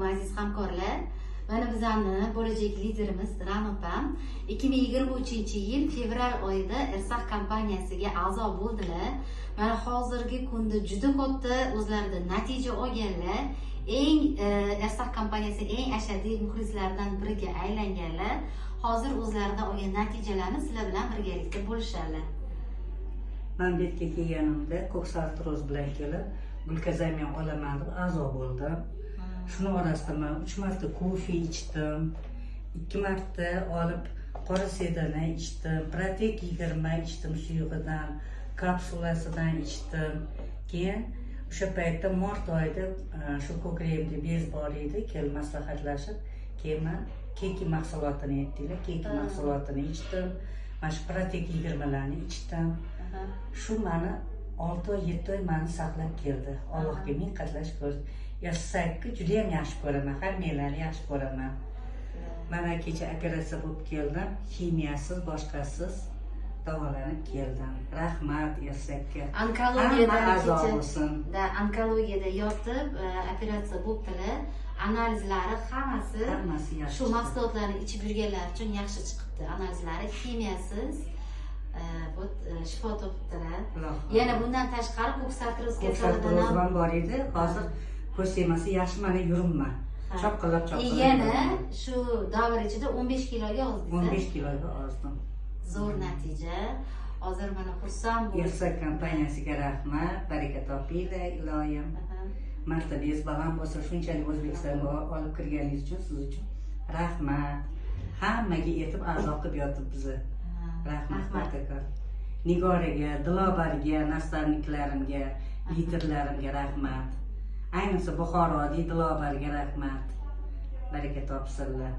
alaykum aziz hamkorlar. Mana bizning bo'lajak liderimiz Ra'no opam 2023-yil fevral oyida Ersax kompaniyasiga a'zo bo'ldilar. Mana hozirgi kunda juda katta o'zlarida natija olganlar. Ersax kompaniyasi eng ashaddiy muxlislardan biriga aylanganlar. Hozir o'zlaridan olgan natijalarni sizlar bilan birgalikda bo'lisharlar. Men bu yerga kelganimda ko'ksartroz bilan kelib, gulkazamiya olaman deb a'zo bo'ldim. Shuni orasida men 3 marta kofe ichdim, 2 marta olib qora sedani ichdim, Protek 20 ichdim suyug'idan, kapsulasidan ichdim. Keyin o'sha paytda mart oyida shu ko'kragimda bez bor edi, kelib maslahatlashib, keyin men keki mahsulotini aytdilar, keki mahsulotini ichdim. Mana shu Protek 20 larni ichdim. Shu meni 6 oy 7 oy meni saqlab keldi. Allohga ming qatlash ko'rdi. Yashasakki juda ham yaxshi ko'raman, hammalarni yaxshi ko'raman. Mana kecha operatsiya bo'lib keldim, kimiyasiz, boshqasiz davolanib keldim. Rahmat Yashasakka. Onkologiyada yotib operatsiya bo'libdilar. Analizlari hammasi yaxshi. Shu mahsulotlarni ichib yurganlar uchun yaxshi chiqibdi. Analizlari kimiyasiz shifo topibdilar. Yana bundan tashqari ko'ksartroz kasalidan ham bor edi. Hozir ko'rsamasi yaxshi mana yuribman. Chopqilab. Yana shu davr ichida 15 kiloga ozdim. 15 kiloga ozdim. Zo'r natija. Hozir mana xursand bo'ldim. Ersax kompaniyasiga rahmat, baraka topinglar, iloyim. Martabingiz baland bo'lsa, shunchalik O'zbekistonga olib kirganingiz uchun siz uchun rahmat. Hammaga yetib a'zo qilib yotib bizni. Rahmat Batakor. Nigoraga, Dilobarga, nastavniklarimga, liderlarimga rahmat. Ayniqsa Buxoroda Dilobarga rahmat. Baraka topsinlar.